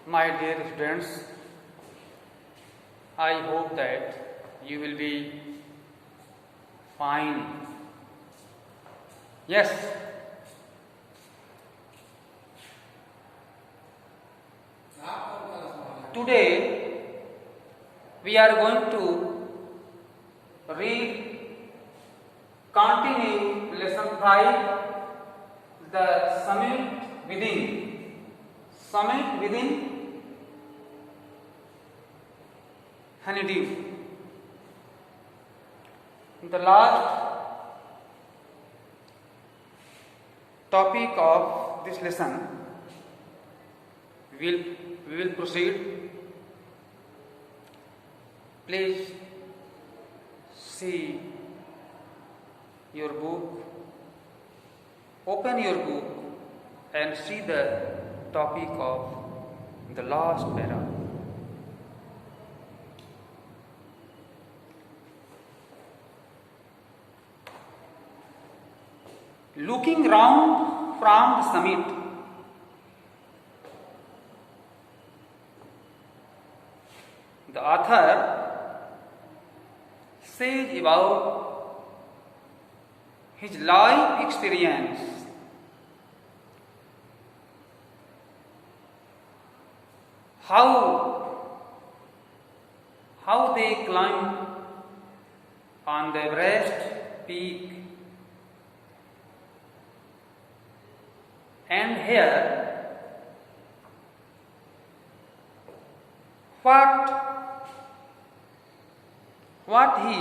My dear students, I hope that you will be fine. Yes. Today we are going to continue lesson 5, the summit within. Summit within honeydew. The last topic of this lesson, we will proceed. Please see your book, open your book and see the topic of the last para. Looking round from the summit, the author says about his life experience, how they climbed on the Everest peak. And here, what he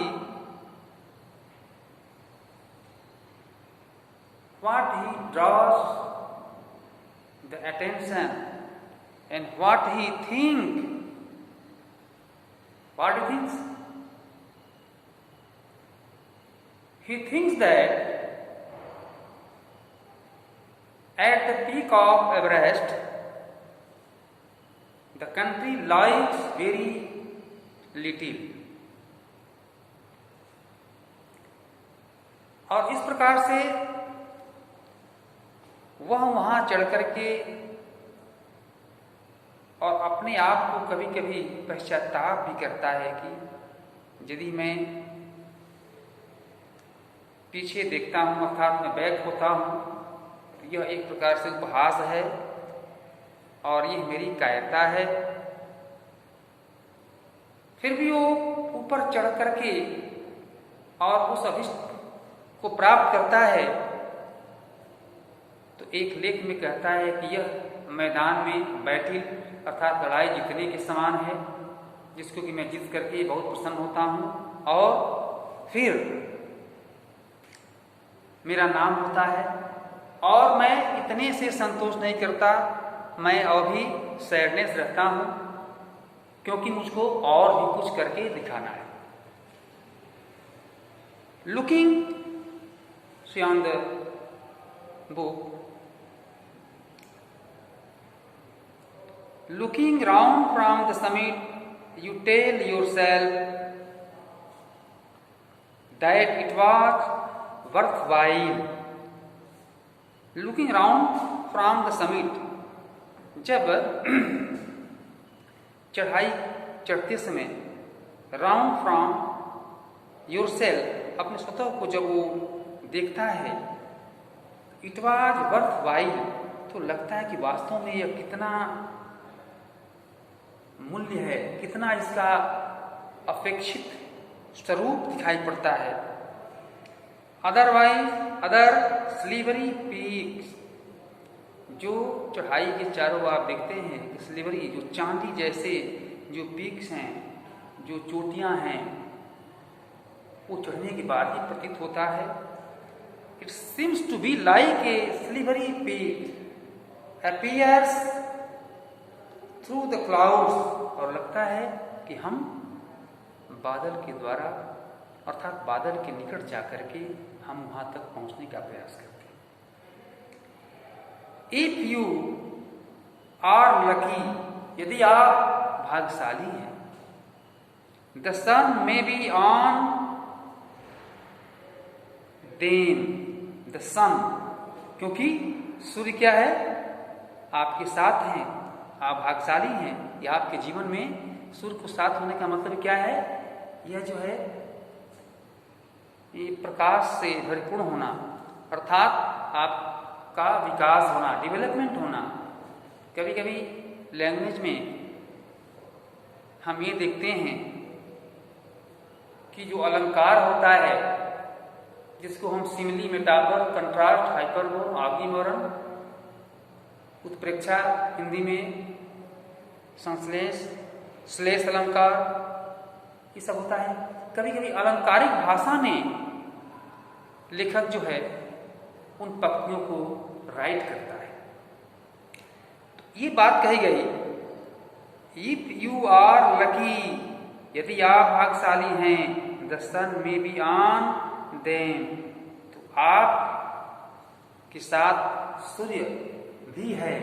draws the attention and what he thinks. What he thinks? He thinks that at the peak of Everest, the country lies very little. और इस प्रकार से वह वहां चढ़ करके और अपने आप को कभी कभी पश्चाताप भी करता है कि यदि मैं पीछे देखता हूं, अर्थात मैं बैक होता हूं, तो यह एक प्रकार से उपहास है और यह मेरी कायरता है। फिर भी वो ऊपर चढ़ करके और उस अभिष्ट को प्राप्त करता है। तो एक लेख में कहता है कि यह मैदान में बैठिल अर्थात लड़ाई जीतने के समान है, जिसको कि मैं जीत करके बहुत प्रसन्न होता हूं और फिर मेरा नाम होता है और मैं इतने से संतोष नहीं करता, मैं और भी सैडनेस रहता हूं क्योंकि मुझको और भी कुछ करके दिखाना है। Looking on the book, looking round from the summit, you tell yourself that it was worthwhile. Looking round from the summit, जब चढ़ाई चढ़ते समय राउंड फ्रॉम योरसेल्फ, अपने स्वतः को जब वो देखता है, इट वाज वर्थ वाइल, तो लगता है कि वास्तव में यह कितना मूल्य है, कितना इसका अपेक्षित स्वरूप दिखाई पड़ता है। अदरवाइज अदर स्लीवरी पीक्स, जो चढ़ाई के चारों आप देखते हैं कि स्लीवरी जो चांदी जैसे जो पीक्स हैं, जो चोटियां हैं, वो चढ़ने के बाद ही प्रतीत होता है। It seems to be like a silvery peak appears through the clouds, और लगता है कि हम बादल के द्वारा अर्थात बादल के निकट जाकर के हम वहां तक पहुंचने का प्रयास करते हैं। If you are lucky, यदि आप भाग्यशाली हैं, the sun may be on, then the sun, क्योंकि सूर्य क्या है, आपके साथ हैं, आप भाग्यशाली हैं। या आपके जीवन में सूर्य को साथ होने का मतलब क्या है, यह जो है ये प्रकाश से परिपूर्ण होना, अर्थात आपका विकास होना, डेवलपमेंट होना। कभी कभी लैंग्वेज में हम ये देखते हैं कि जो अलंकार होता है, जिसको हम simile, metaphor, contrast, hyperbole, oxymoron, उत्प्रेक्षा हिंदी में, संश्लेष, श्लेष अलंकार, ये सब होता है। कभी कभी अलंकारिक भाषा में लेखक जो है उन पंक्तियों को राइट करता है। तो ये बात कही गई, इफ यू आर लकी, यदि आप भाग्यशाली हैं, the sun may be on them, तो आप के साथ सूर्य भी है,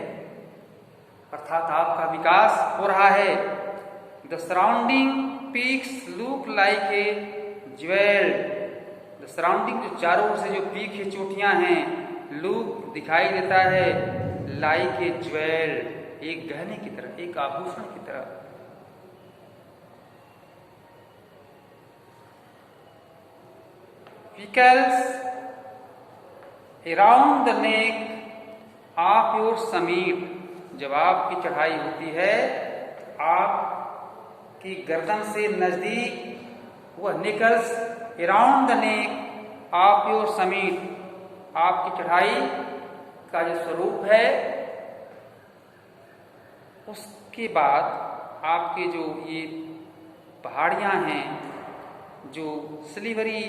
अर्थात आपका विकास हो रहा है। The surrounding peaks look like a jewel, the surrounding, जो चारों ओर से जो पीक है, चोटियां हैं, लुक दिखाई देता है, लाइक ए ज्वेल, एक गहने की तरह, एक आभूषण की तरह। Pickles around the neck of your summit, जब आपकी चढ़ाई होती है, आपकी गर्दन से नजदीक वह Nicholls, around the neck of your summit, आपकी चढ़ाई का जो स्वरूप है, उसके बाद आपके जो ये पहाड़ियां हैं, जो सिल्वरी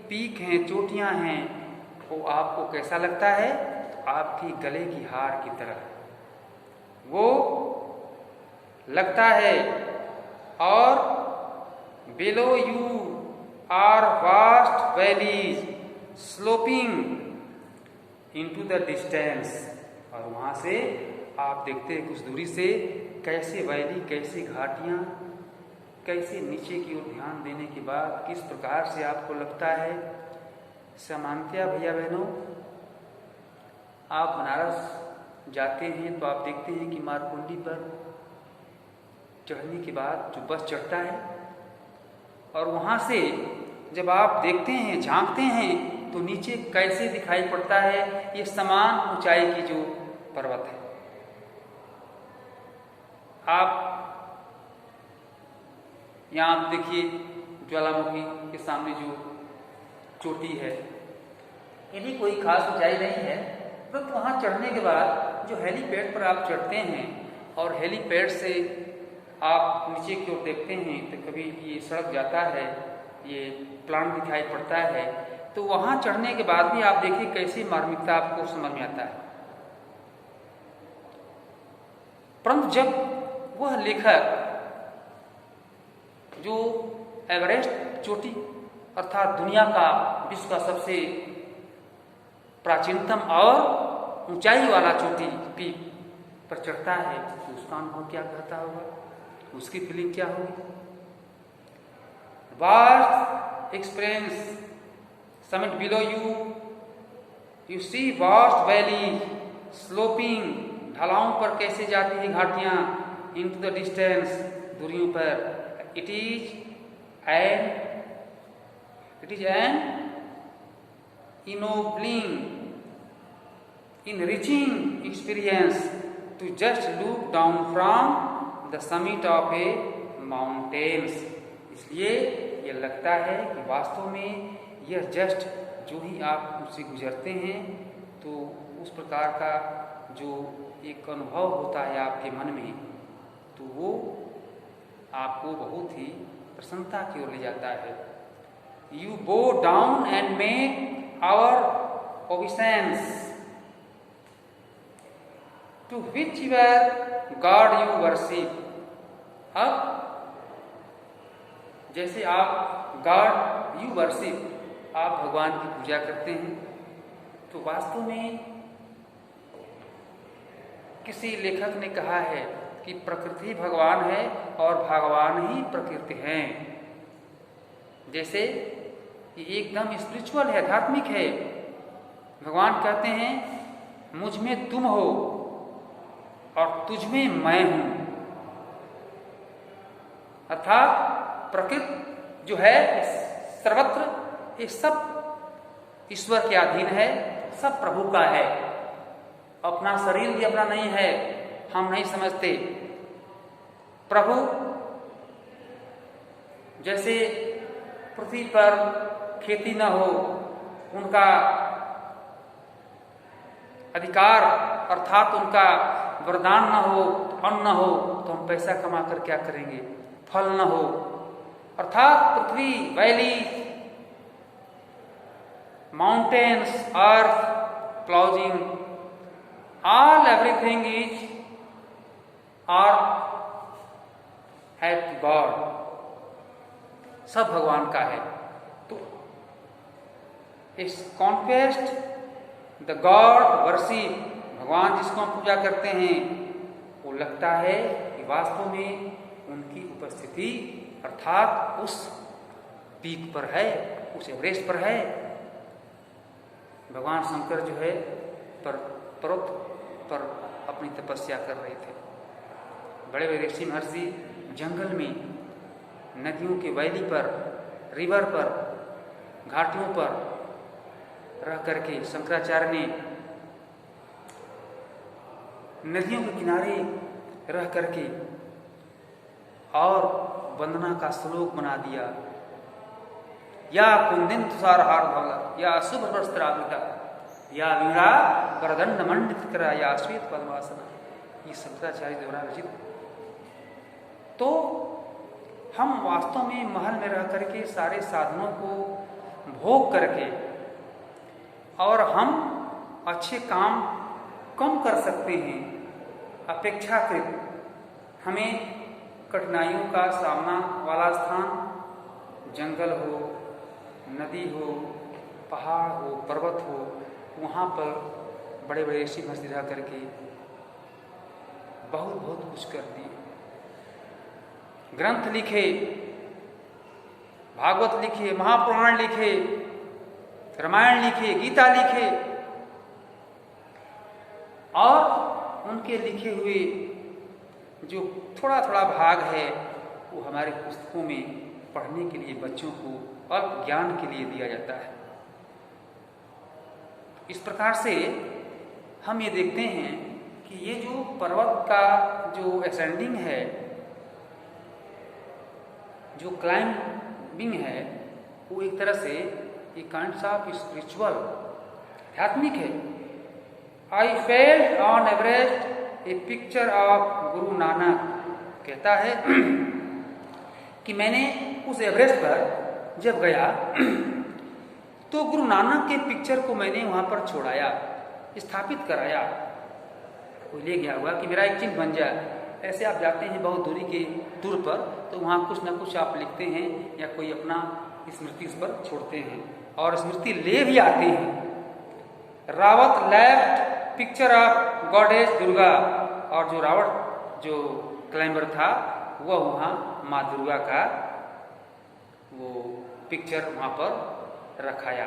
पीक हैं, चोटियां हैं, वो आपको कैसा लगता है, आपकी गले की हार की तरह वो लगता है। और below you are vast valleys sloping into the distance, और वहां से आप देखते हैं कुछ दूरी से कैसे वैली, कैसे घाटियां, कैसे नीचे की ओर ध्यान देने के बाद किस प्रकार से आपको लगता है। सामान्यतया भैया बहनों, आप बनारस जाते हैं तो आप देखते हैं कि मारकुंडी पर चढ़ने के बाद जो बस चढ़ता है, और वहां से जब आप देखते हैं, झांकते हैं, तो नीचे कैसे दिखाई पड़ता है ये समान ऊंचाई की जो पर्वत है। आप यहाँ आप देखिए ज्वालामुखी के सामने जो चोटी है, यदि कोई खास ऊंचाई नहीं है, तो वहाँ चढ़ने के बाद जो हेलीपैड पर आप चढ़ते हैं और हेलीपैड से आप नीचे की ओर देखते हैं, तो कभी ये सड़क जाता है, ये प्लांट दिखाई पड़ता है, तो वहाँ चढ़ने के बाद भी आप देखिए कैसी मार्मिकता आपको समझ में आता है। परंतु जब वह लेखक जो एवरेस्ट चोटी अर्थात दुनिया का, विश्व का सबसे प्राचीनतम और ऊंचाई वाला चोटी पीक पर चढ़ता है, तो उसका अनुभव क्या करता होगा, उसकी फीलिंग क्या होगी। Vast experience summit below you see vast valley sloping, ढलानों पर कैसे जाती है घाटियां, इनटू द डिस्टेंस, दूरियों पर। It is an ennobling, enriching experience to just look down from the summit of a mountains। इसलिए यह लगता है कि वास्तव में यह जस्ट जो ही आप उससे गुजरते हैं, तो उस प्रकार का जो एक अनुभव होता है आपके मन में, तो वो आपको बहुत ही प्रसन्नता की ओर ले जाता है। You bow down and make our obeisance to whichever God you worship। अब जैसे आप गॉड यू वर्शिप, आप भगवान की पूजा करते हैं, तो वास्तव में किसी लेखक ने कहा है कि प्रकृति भगवान है और भगवान ही प्रकृति है। जैसे ये एकदम स्पिरिचुअल है, आध्यात्मिक है, भगवान कहते हैं मुझ में तुम हो और तुझ में मैं हूं। अर्थात प्रकृति जो है सर्वत्र, ये सब ईश्वर के अधीन है, सब प्रभु का है। अपना शरीर भी अपना नहीं है, हम नहीं समझते। प्रभु जैसे पृथ्वी पर खेती न हो, उनका अधिकार अर्थात उनका वरदान न हो, अन्न न हो, तो हम पैसा कमा कर क्या करेंगे? फल न हो, अर्थात पृथ्वी, valley, mountains, earth, clouding, all everything is are had God, सब भगवान का है। तो इस कॉन्क्वेस्ट द गॉड वर्शिप, भगवान जिसको हम पूजा करते हैं, वो लगता है कि वास्तव में उनकी उपस्थिति अर्थात उस पीक पर है, उस एवरेस्ट पर है। भगवान शंकर जो है पर्वत पर अपनी तपस्या कर रहे थे। बड़े बड़े ऋषि महर्षि जंगल में, नदियों के वैली पर, रिवर पर, घाटियों पर रह करके शंकराचार्य ने नदियों के किनारे रह करके और वंदना का श्लोक बना दिया। या कुंदिन तुषार हार धवला, या शुभ वस्त्रावृता, या वीरा वरदंड मंडित करा, या श्वेत पद्मासना, ये शंकराचार्य द्वारा रचित। तो हम वास्तव में महल में रह करके सारे साधनों को भोग करके और हम अच्छे काम कम कर सकते हैं अपेक्षाकृत। हमें कठिनाइयों का सामना वाला स्थान जंगल हो, नदी हो, पहाड़ हो, पर्वत हो, वहाँ पर बड़े बड़े ऋषि महर्षि रह करके बहुत बहुत कुछ कर दिए। ग्रंथ लिखे, भागवत लिखे, महापुराण लिखे, रामायण लिखे, गीता लिखे, और उनके लिखे हुए जो थोड़ा थोड़ा भाग है वो हमारे पुस्तकों में पढ़ने के लिए बच्चों को अल्प ज्ञान के लिए दिया जाता है। इस प्रकार से हम ये देखते हैं कि ये जो पर्वत का जो असेंडिंग है, जो क्लाइंबिंग है, वो एक तरह से एक काइंड ऑफ स्पिरिचुअल, आध्यात्मिक है। I felt on Everest A picture of Guru Nanak, कहता है कि मैंने उस एवरेस्ट पर जब गया तो गुरु नानक के पिक्चर को मैंने वहां पर छोड़ाया, स्थापित कराया, वो ले गया हुआ कि मेरा एक चिन्ह बन जाए। ऐसे आप जाते हैं बहुत दूरी के टूर पर, तो वहाँ कुछ ना कुछ आप लिखते हैं या कोई अपना स्मृति उस पर छोड़ते हैं और स्मृति ले भी आते हैं। Rawat left picture of goddess Durga, और जो रावत जो क्लाइंबर था वह वहाँ माँ दुर्गा का वो पिक्चर वहाँ पर रखाया।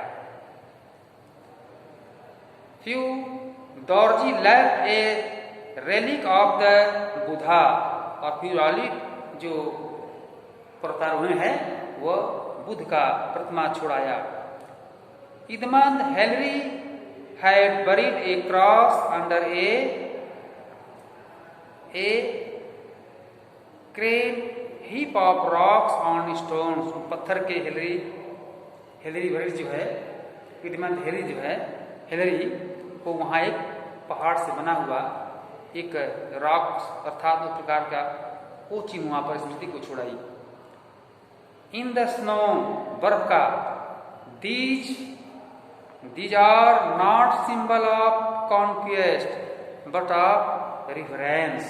Phu Dorjee left a relic of the Buddha, और फ्यूराली जो पर्वतारोहण है वह बुद्ध का प्रतिमा छोड़ाया। Edmund Henry had buried a cross under a cairn heap of rocks on stones, पत्थर के हेनरी बरीड जो है, इदमंद हेनरी जो है, हेनरी को वहाँ एक पहाड़ से बना हुआ एक रॉक्स अर्थात उस प्रकार का ऊंची वहां पर स्मृति को छोड़ाई। इन द स्नो, बर्फ का, these are not symbol of conquest but of reference,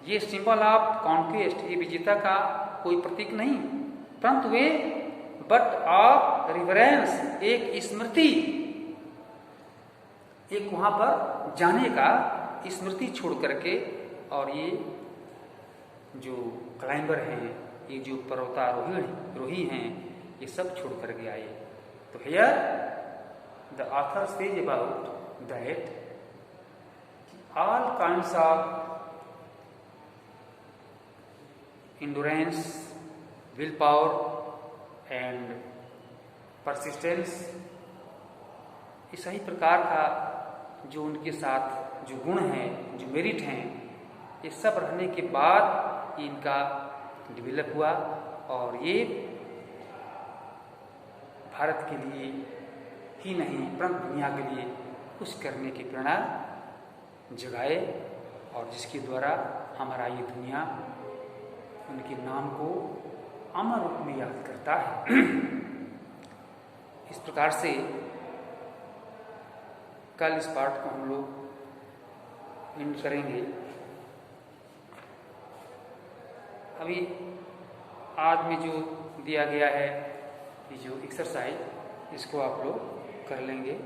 ये सिंबल ऑफ कॉन्क्वेस्ट, ये विजेता का कोई प्रतीक नहीं, परंतु वे बट ऑफ रिफरेंस, एक स्मृति, एक वहां पर जाने का स्मृति छोड़ करके। और ये जो क्लाइंबर हैं, ये जो पर्वतारोही हैं, ये सब छोड़ करके आए। तो here the author says about that all kinds of endurance, willpower and persistence, इस सही प्रकार का जो उनके साथ जो गुण हैं, जो मेरिट हैं, ये सब रहने के बाद इनका डेवलप हुआ और ये भारत के लिए ही नहीं परंतु दुनिया के लिए कुछ करने की प्रेरणा जगाए और जिसके द्वारा हमारा ये दुनिया उनके नाम को अमर रूप में याद करता है। इस प्रकार से कल इस पाठ को हम लोग एंड करेंगे। अभी आज में जो दिया गया है ये जो एक्सरसाइज इसको आप लोग कर लेंगे।